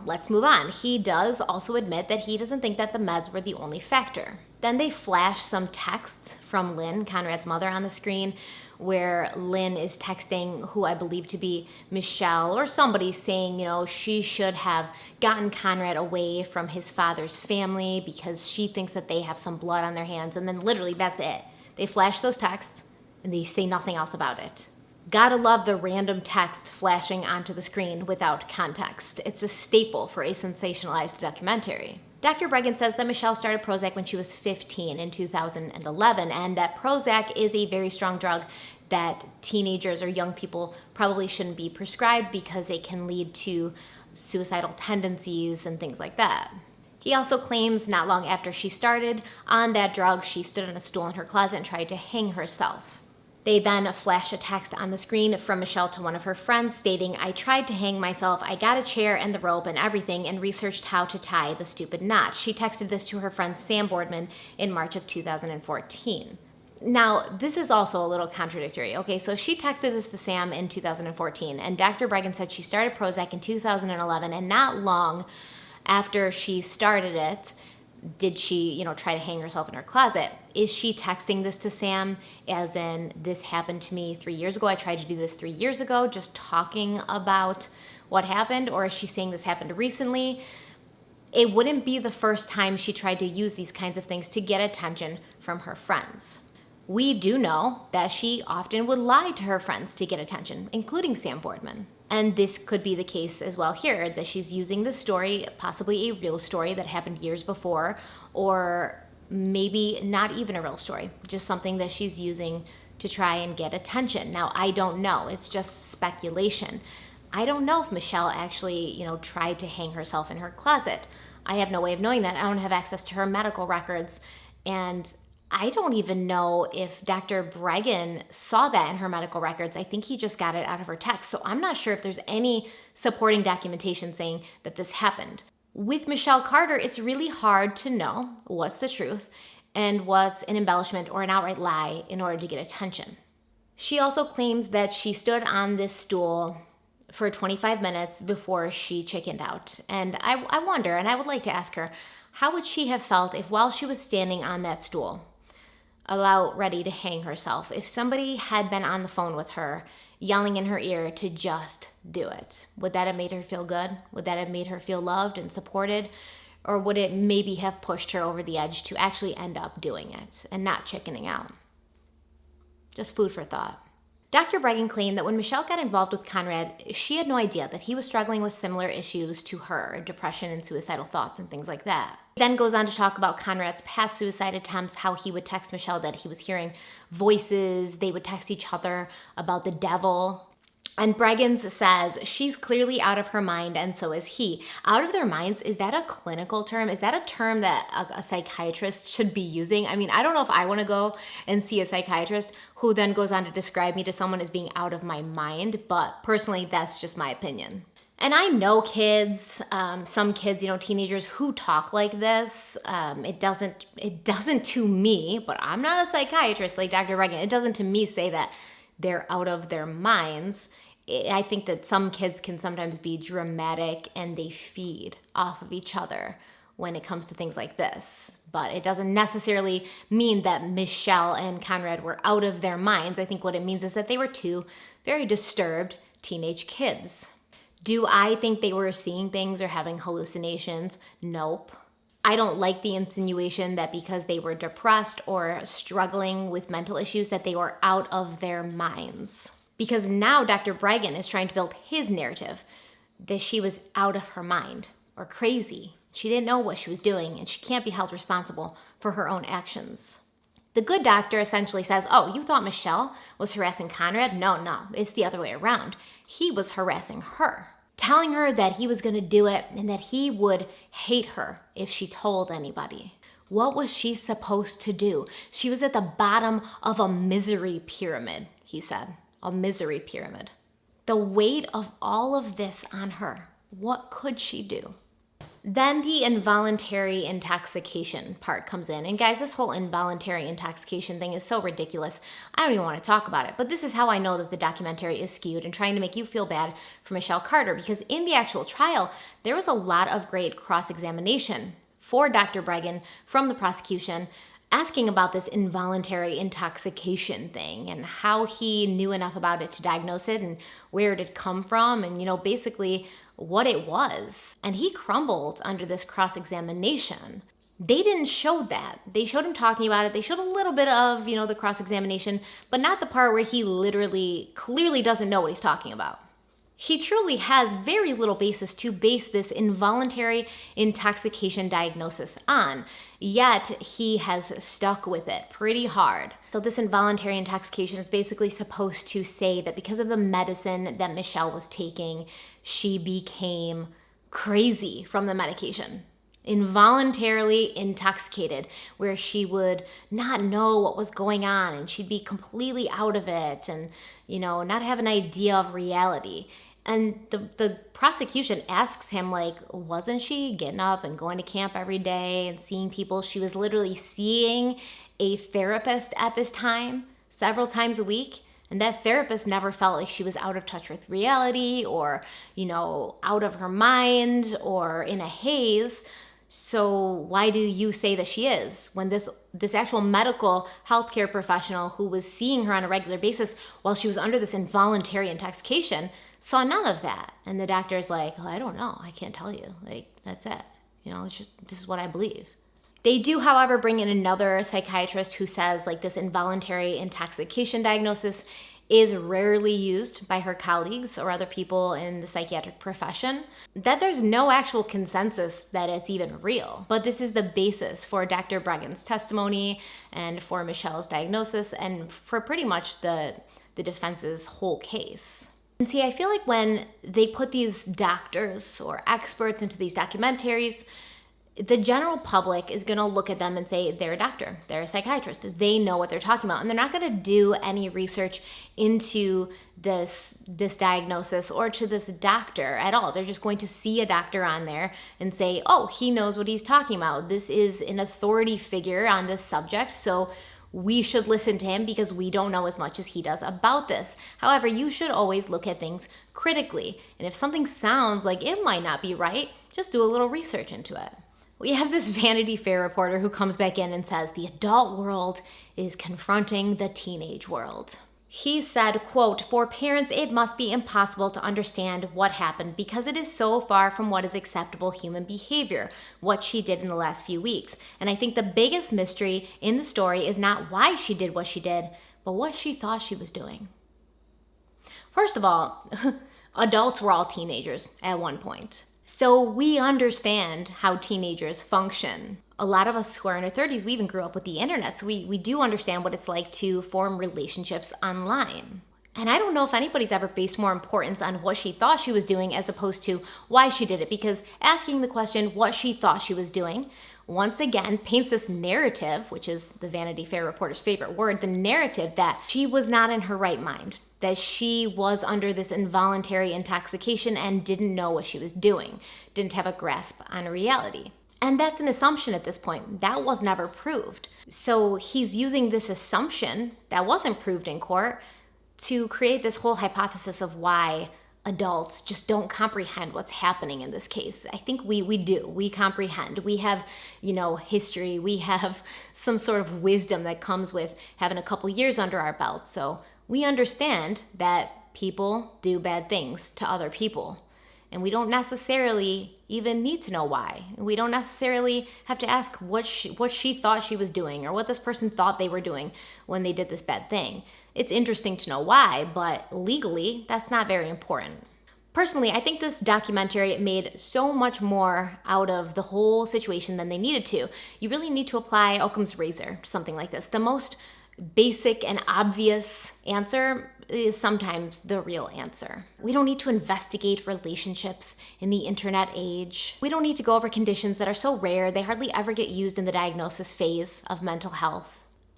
let's move on. He does also admit that he doesn't think that the meds were the only factor. Then they flash some texts from Lynn, Conrad's mother, on the screen, where Lynn is texting who I believe to be Michelle or somebody, saying, she should have gotten Conrad away from his father's family because she thinks that they have some blood on their hands. And then literally that's it. They flash those texts and they say nothing else about it. Gotta love the random text flashing onto the screen without context. It's a staple for a sensationalized documentary. Dr. Bregan says that Michelle started Prozac when she was 15 in 2011, and that Prozac is a very strong drug that teenagers or young people probably shouldn't be prescribed because it can lead to suicidal tendencies and things like that. He also claims not long after she started on that drug, she stood on a stool in her closet and tried to hang herself. They then flash a text on the screen from Michelle to one of her friends stating, "I tried to hang myself. I got a chair and the rope and everything and researched how to tie the stupid knot." She texted this to her friend Sam Boardman in March of 2014. Now, this is also a little contradictory. Okay, so she texted this to Sam in 2014, and Dr. Bregan said she started Prozac in 2011, and not long after she started it, did she, try to hang herself in her closet? Is she texting this to Sam as in, this happened to me 3 years ago, I tried to do this 3 years ago, just talking about what happened? Or is she saying this happened recently? It wouldn't be the first time she tried to use these kinds of things to get attention from her friends. We do know that she often would lie to her friends to get attention, including Sam Boardman. And this could be the case as well here, that she's using this story, possibly a real story that happened years before, or maybe not even a real story, just something that she's using to try and get attention. Now, I don't know. It's just speculation. I don't know if Michelle actually, tried to hang herself in her closet. I have no way of knowing that. I don't have access to her medical records. And I don't even know if Dr. Bregan saw that in her medical records. I think he just got it out of her text. So I'm not sure if there's any supporting documentation saying that this happened. With Michelle Carter, it's really hard to know what's the truth and what's an embellishment or an outright lie in order to get attention. She also claims that she stood on this stool for 25 minutes before she chickened out. And I wonder, and I would like to ask her, how would she have felt if while she was standing on that stool, about ready to hang herself, if somebody had been on the phone with her, yelling in her ear to just do it? Would that have made her feel good? Would that have made her feel loved and supported? Or would it maybe have pushed her over the edge to actually end up doing it and not chickening out? Just food for thought. Dr. Bregan claimed that when Michelle got involved with Conrad, she had no idea that he was struggling with similar issues to her, depression and suicidal thoughts and things like that. He then goes on to talk about Conrad's past suicide attempts, how he would text Michelle that he was hearing voices, they would text each other about the devil. And Bregan says she's clearly out of her mind, and so is he. Out of their minds, is that a clinical term? Is that a term that a psychiatrist should be using? I mean, I don't know if I want to go and see a psychiatrist who then goes on to describe me to someone as being out of my mind, but personally, that's just my opinion. And I know kids, some kids, teenagers who talk like this. It doesn't to me, but I'm not a psychiatrist like Dr. Bregan. It doesn't to me say that they're out of their minds. I think that some kids can sometimes be dramatic and they feed off of each other when it comes to things like this. But it doesn't necessarily mean that Michelle and Conrad were out of their minds. I think what it means is that they were two very disturbed teenage kids. Do I think they were seeing things or having hallucinations? Nope. I don't like the insinuation that because they were depressed or struggling with mental issues that they were out of their minds. Because now Dr. Bregan is trying to build his narrative that she was out of her mind or crazy. She didn't know what she was doing and she can't be held responsible for her own actions. The good doctor essentially says, oh, you thought Michelle was harassing Conrad? No, it's the other way around. He was harassing her, telling her that he was going to do it and that he would hate her if she told anybody. What was she supposed to do? She was at the bottom of a misery pyramid, he said. A misery pyramid. The weight of all of this on her, what could she do? Then the involuntary intoxication part comes in. And guys, this whole involuntary intoxication thing is so ridiculous. I don't even want to talk about it. But this is how I know that the documentary is skewed and trying to make you feel bad for Michelle Carter. Because in the actual trial, there was a lot of great cross-examination for Dr. Bregan from the prosecution, asking about this involuntary intoxication thing and how he knew enough about it to diagnose it and where it had come from and, basically what it was. And he crumbled under this cross-examination. They didn't show that. They showed him talking about it. They showed a little bit of, the cross-examination, but not the part where he literally clearly doesn't know what he's talking about. He truly has very little basis to base this involuntary intoxication diagnosis on, yet he has stuck with it pretty hard. So this involuntary intoxication is basically supposed to say that because of the medicine that Michelle was taking, she became crazy from the medication. Involuntarily intoxicated, where she would not know what was going on and she'd be completely out of it and, not have an idea of reality. And the prosecution asks him, wasn't she getting up and going to camp every day and seeing people? She was literally seeing a therapist at this time several times a week. And that therapist never felt like she was out of touch with reality or, out of her mind or in a haze. So why do you say that she is when this actual medical healthcare professional who was seeing her on a regular basis while she was under this involuntary intoxication saw none of that? And the doctor's like, I don't know. I can't tell you. That's it. It's just, this is what I believe. They do, however, bring in another psychiatrist who says like this involuntary intoxication diagnosis is rarely used by her colleagues or other people in the psychiatric profession, that there's no actual consensus that it's even real. But this is the basis for Dr. Bregan's testimony and for Michelle's diagnosis and for pretty much the defense's whole case. And see, I feel like when they put these doctors or experts into these documentaries, the general public is going to look at them and say, they're a doctor, they're a psychiatrist, they know what they're talking about. And they're not going to do any research into this diagnosis or to this doctor at all. They're just going to see a doctor on there and say, oh, he knows what he's talking about. This is an authority figure on this subject, so we should listen to him because we don't know as much as he does about this. However, you should always look at things critically. And if something sounds like it might not be right, just do a little research into it. We have this Vanity Fair reporter who comes back in and says the adult world is confronting the teenage world. He said, quote, "For parents, it must be impossible to understand what happened because it is so far from what is acceptable human behavior, what she did in the last few weeks. And I think the biggest mystery in the story is not why she did what she did, but what she thought she was doing." First of all, adults were all teenagers at one point. So we understand how teenagers function. A lot of us who are in our 30s, we even grew up with the internet, so we do understand what it's like to form relationships online. And I don't know if anybody's ever based more importance on what she thought she was doing as opposed to why she did it, because asking the question what she thought she was doing, once again, paints this narrative, which is the Vanity Fair reporter's favorite word, the narrative that she was not in her right mind, that she was under this involuntary intoxication and didn't know what she was doing, didn't have a grasp on reality. And that's an assumption at this point. That was never proved. So he's using this assumption that wasn't proved in court to create this whole hypothesis of why adults just don't comprehend what's happening in this case. I think we do. We comprehend. We have, history. We have some sort of wisdom that comes with having a couple years under our belts. So we understand that people do bad things to other people. And we don't necessarily even need to know why. We don't necessarily have to ask what she thought she was doing or what this person thought they were doing when they did this bad thing. It's interesting to know why, but legally, that's not very important. Personally, I think this documentary made so much more out of the whole situation than they needed to. You really need to apply Occam's razor to something like this. The most basic and obvious answer is sometimes the real answer. We don't need to investigate relationships in the internet age. We don't need to go over conditions that are so rare they hardly ever get used in the diagnosis phase of mental health.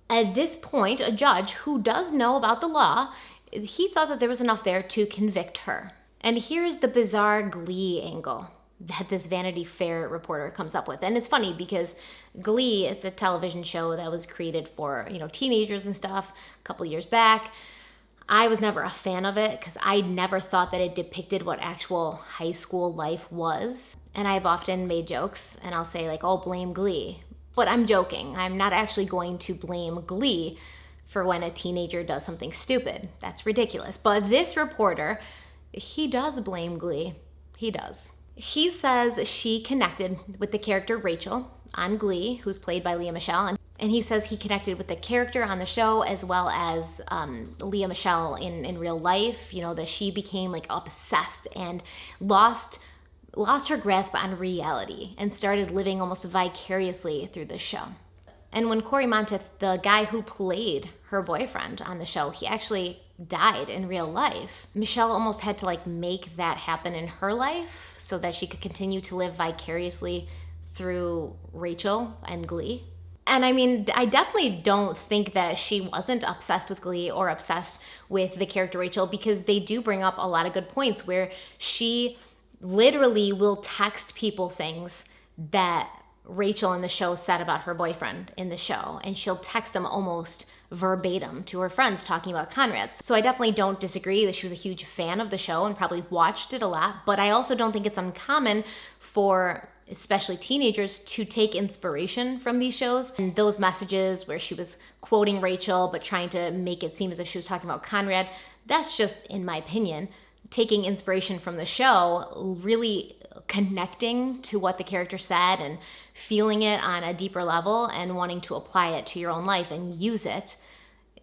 At this point, a judge who does know about the law, he thought that there was enough there to convict her. And here's the bizarre Glee angle that this Vanity Fair reporter comes up with. And it's funny because Glee, it's a television show that was created for, teenagers and stuff a couple years back. I was never a fan of it because I never thought that it depicted what actual high school life was. And I've often made jokes and I'll say like, oh, blame Glee. But I'm joking. I'm not actually going to blame Glee for when a teenager does something stupid. That's ridiculous. But this reporter, he does blame Glee. He does. He says she connected with the character Rachel on Glee, who's played by Lea Michele, and he says he connected with the character on the show as well as Lea Michele in real life, that she became like obsessed and lost her grasp on reality and started living almost vicariously through the show. And when Corey Monteith, the guy who played her boyfriend on the show, he actually died in real life. Michelle almost had to make that happen in her life so that she could continue to live vicariously through Rachel and Glee. And I mean, I definitely don't think that she wasn't obsessed with Glee or obsessed with the character Rachel, because they do bring up a lot of good points where she literally will text people things that Rachel in the show said about her boyfriend in the show, and she'll text them almost verbatim to her friends talking about Conrad. So I definitely don't disagree that she was a huge fan of the show and probably watched it a lot, but I also don't think it's uncommon for especially teenagers to take inspiration from these shows. And those messages where she was quoting Rachel but trying to make it seem as if she was talking about Conrad, that's just, in my opinion, taking inspiration from the show really connecting to what the character said and feeling it on a deeper level and wanting to apply it to your own life and use it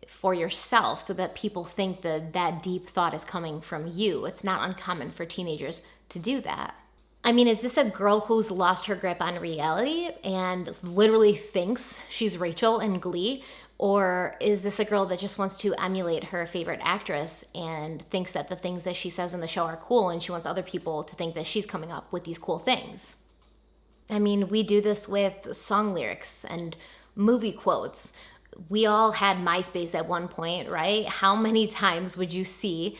for yourself so that people think that deep thought is coming from you. It's not uncommon for teenagers to do that. I mean, is this a girl who's lost her grip on reality and literally thinks she's Rachel in Glee? Or is this a girl that just wants to emulate her favorite actress and thinks that the things that she says in the show are cool and she wants other people to think that she's coming up with these cool things? I mean, we do this with song lyrics and movie quotes. We all had MySpace at one point, right? How many times would you see,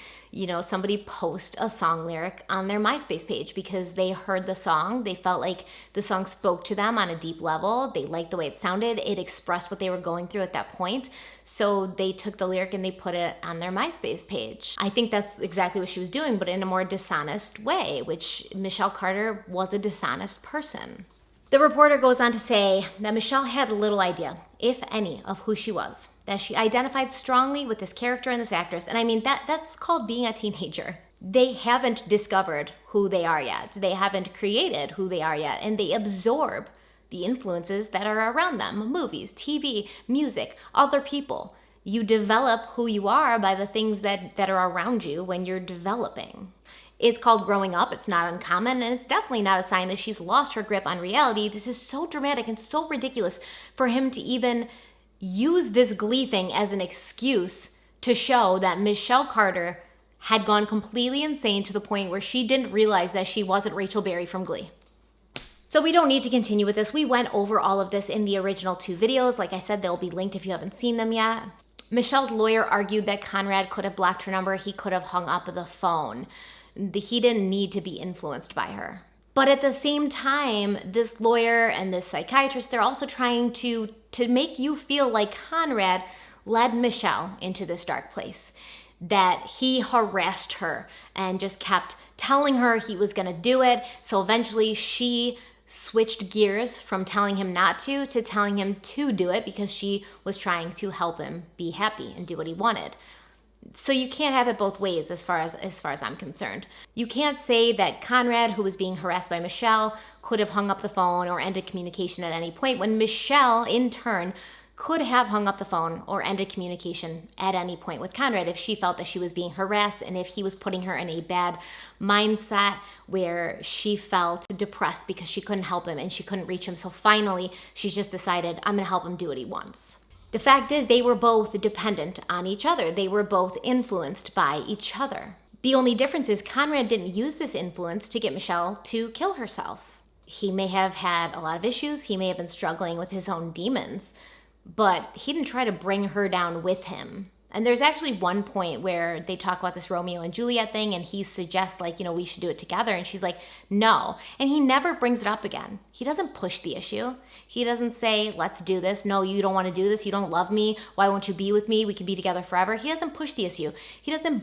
somebody post a song lyric on their MySpace page because they heard the song, they felt like the song spoke to them on a deep level, they liked the way it sounded, it expressed what they were going through at that point, so they took the lyric and they put it on their MySpace page. I think that's exactly what she was doing, but in a more dishonest way, which Michelle Carter was a dishonest person. The reporter goes on to say that Michelle had little idea, if any, of who she was, that she identified strongly with this character and this actress. And I mean, that's called being a teenager. They haven't discovered who they are yet. They haven't created who they are yet. And they absorb the influences that are around them, movies, TV, music, other people. You develop who you are by the things that are around you when you're developing. It's called growing up. It's not uncommon, and it's definitely not a sign that she's lost her grip on reality. This is so dramatic and so ridiculous for him to even use this Glee thing as an excuse to show that Michelle Carter had gone completely insane to the point where she didn't realize that she wasn't Rachel Berry from Glee. So we don't need to continue with this. We went over all of this in the original 2 videos. Like I said, they'll be linked if you haven't seen them yet. Michelle's lawyer argued that Conrad could have blocked her number. He could have hung up the phone. He didn't need to be influenced by her. But at the same time, this lawyer and this psychiatrist, they're also trying to make you feel like Conrad led Michelle into this dark place, that he harassed her and just kept telling her he was going to do it. So eventually she switched gears from telling him not to telling him to do it because she was trying to help him be happy and do what he wanted. So you can't have it both ways as far as I'm concerned. You can't say that Conrad, who was being harassed by Michelle, could have hung up the phone or ended communication at any point when Michelle, in turn, could have hung up the phone or ended communication at any point with Conrad if she felt that she was being harassed and if he was putting her in a bad mindset where she felt depressed because she couldn't help him and she couldn't reach him. So finally, she's just decided, I'm going to help him do what he wants. The fact is, they were both dependent on each other. They were both influenced by each other. The only difference is Conrad didn't use this influence to get Michelle to kill herself. He may have had a lot of issues. He may have been struggling with his own demons, but he didn't try to bring her down with him. And there's actually one point where they talk about this Romeo and Juliet thing, and he suggests, we should do it together. And she's like, no. And he never brings it up again. He doesn't push the issue. He doesn't say, let's do this. No, you don't want to do this. You don't love me. Why won't you be with me? We can be together forever. He doesn't push the issue. He doesn't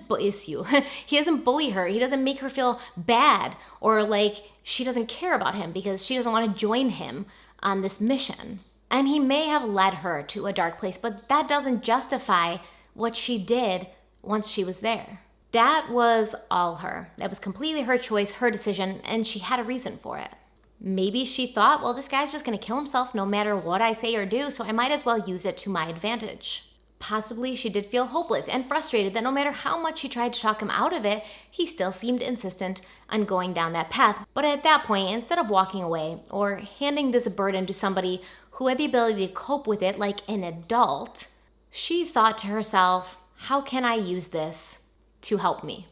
he doesn't bully her. He doesn't make her feel bad or like she doesn't care about him because she doesn't want to join him on this mission. And he may have led her to a dark place, but that doesn't justify what she did once she was there. That was all her. That was completely her choice, her decision, and she had a reason for it. Maybe she thought, well, this guy's just going to kill himself no matter what I say or do, so I might as well use it to my advantage. Possibly she did feel hopeless and frustrated that no matter how much she tried to talk him out of it, he still seemed insistent on going down that path. But at that point, instead of walking away or handing this burden to somebody who had the ability to cope with it like an adult, she thought to herself, how can I use this to help me,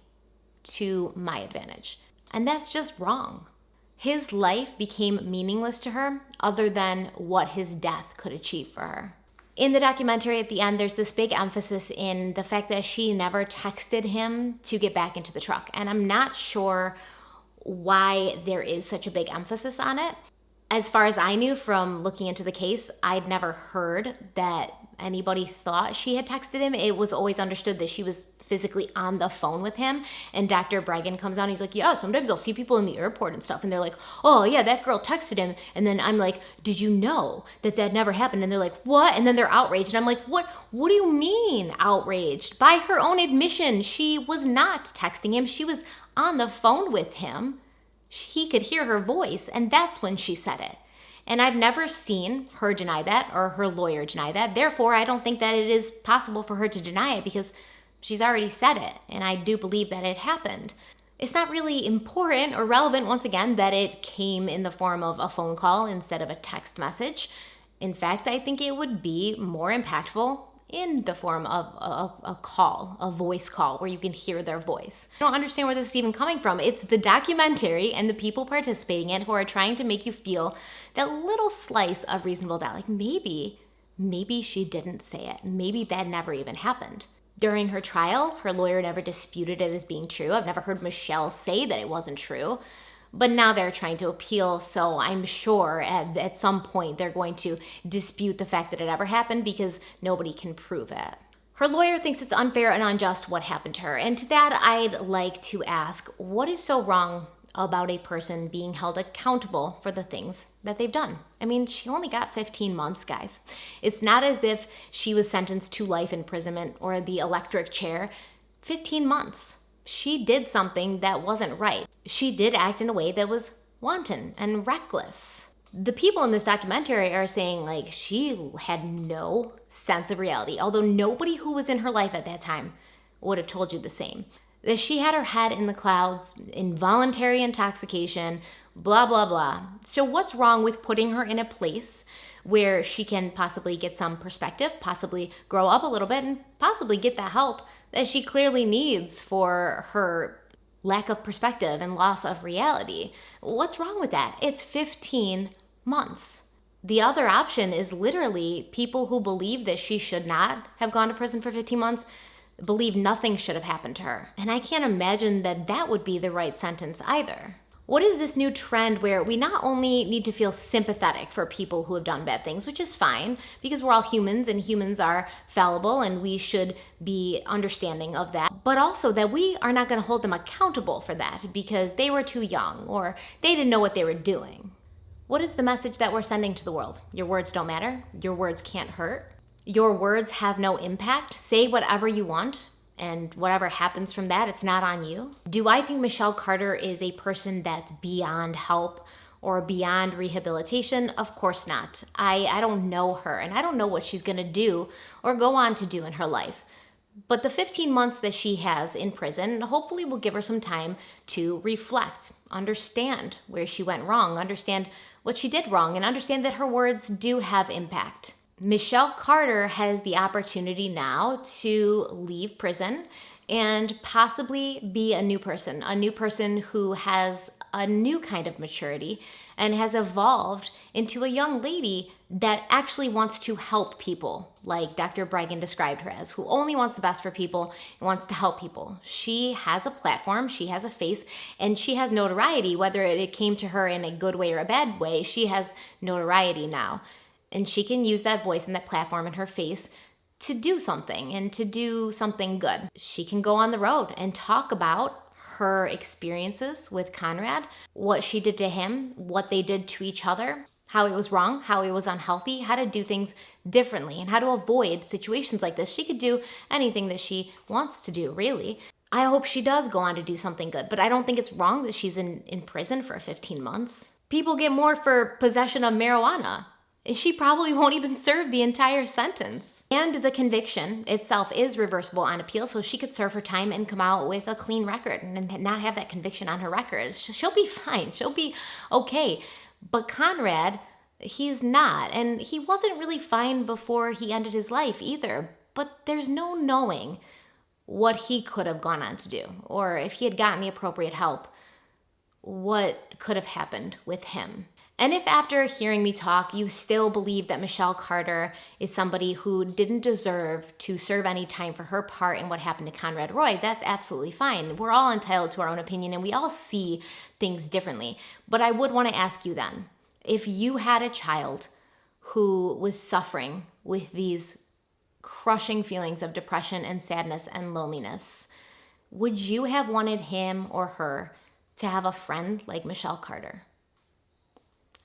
to my advantage? And that's just wrong. His life became meaningless to her other than what his death could achieve for her. In the documentary at the end, there's this big emphasis in the fact that she never texted him to get back into the truck. And I'm not sure why there is such a big emphasis on it. As far as I knew from looking into the case, I'd never heard that anybody thought she had texted him. It was always understood that she was physically on the phone with him. And Dr. Bregan comes on, he's like, yeah, sometimes I'll see people in the airport and stuff. And they're like, oh yeah, that girl texted him. And then I'm like, did you know that never happened? And they're like, what? And then they're outraged. And I'm like, what do you mean outraged? By her own admission, she was not texting him. She was on the phone with him. He could hear her voice, and that's when she said it. And I've never seen her deny that or her lawyer deny that. Therefore, I don't think that it is possible for her to deny it because she's already said it, and I do believe that it happened. It's not really important or relevant, once again, that it came in the form of a phone call instead of a text message. In fact, I think it would be more impactful in the form of a call, a voice call, where you can hear their voice. I don't understand where this is even coming from. It's the documentary and the people participating in it who are trying to make you feel that little slice of reasonable doubt. Like maybe she didn't say it. Maybe that never even happened. During her trial, her lawyer never disputed it as being true. I've never heard Michelle say that it wasn't true. But now they're trying to appeal, so I'm sure at some point they're going to dispute the fact that it ever happened because nobody can prove it. Her lawyer thinks it's unfair and unjust what happened to her. And to that, I'd like to ask, what is so wrong about a person being held accountable for the things that they've done? I mean, she only got 15 months, guys. It's not as if she was sentenced to life imprisonment or the electric chair. 15 months. She did something that wasn't right. She did act in a way that was wanton and reckless. The people in this documentary are saying like she had no sense of reality, although nobody who was in her life at that time would have told you the same. That she had her head in the clouds, involuntary intoxication, blah, blah, blah. So what's wrong with putting her in a place where she can possibly get some perspective, possibly grow up a little bit, and possibly get the help that she clearly needs for her lack of perspective and loss of reality? What's wrong with that? It's 15 months. The other option is literally people who believe that she should not have gone to prison for 15 months believe nothing should have happened to her. And I can't imagine that that would be the right sentence either. What is this new trend where we not only need to feel sympathetic for people who have done bad things, which is fine because we're all humans and humans are fallible and we should be understanding of that, but also that we are not going to hold them accountable for that because they were too young or they didn't know what they were doing. What is the message that we're sending to the world? Your words don't matter. Your words can't hurt. Your words have no impact. Say whatever you want. And whatever happens from that, it's not on you. Do I think Michelle Carter is a person that's beyond help or beyond rehabilitation? Of course not. I don't know her, and I don't know what she's gonna do or go on to do in her life. But the 15 months that she has in prison hopefully will give her some time to reflect, understand where she went wrong, understand what she did wrong, and understand that her words do have impact. Michelle Carter has the opportunity now to leave prison and possibly be a new person who has a new kind of maturity and has evolved into a young lady that actually wants to help people, like Dr. Bregan described her as, who only wants the best for people and wants to help people. She has a platform, she has a face, and she has notoriety. Whether it came to her in a good way or a bad way, she has notoriety now. And she can use that voice and that platform and her face to do something and to do something good. She can go on the road and talk about her experiences with Conrad, what she did to him, what they did to each other, how it was wrong, how it was unhealthy, how to do things differently, and how to avoid situations like this. She could do anything that she wants to do, really. I hope she does go on to do something good, but I don't think it's wrong that she's in prison for 15 months. People get more for possession of marijuana. She probably won't even serve the entire sentence. And the conviction itself is reversible on appeal, so she could serve her time and come out with a clean record and not have that conviction on her record. She'll be fine. She'll be okay. But Conrad, he's not. And he wasn't really fine before he ended his life either. But there's no knowing what he could have gone on to do, or if he had gotten the appropriate help, what could have happened with him. And if after hearing me talk, you still believe that Michelle Carter is somebody who didn't deserve to serve any time for her part in what happened to Conrad Roy, that's absolutely fine. We're all entitled to our own opinion and we all see things differently. But I would want to ask you then, if you had a child who was suffering with these crushing feelings of depression and sadness and loneliness, would you have wanted him or her to have a friend like Michelle Carter?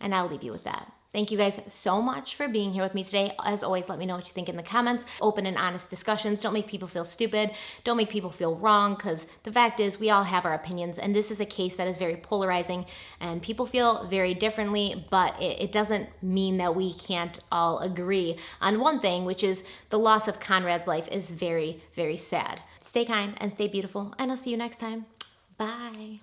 And I'll leave you with that. Thank you guys so much for being here with me today. As always, let me know what you think in the comments. Open and honest discussions. Don't make people feel stupid. Don't make people feel wrong, because the fact is we all have our opinions, and this is a case that is very polarizing and people feel very differently, but it doesn't mean that we can't all agree on one thing, which is the loss of Conrad's life is very, very sad. Stay kind and stay beautiful, and I'll see you next time. Bye.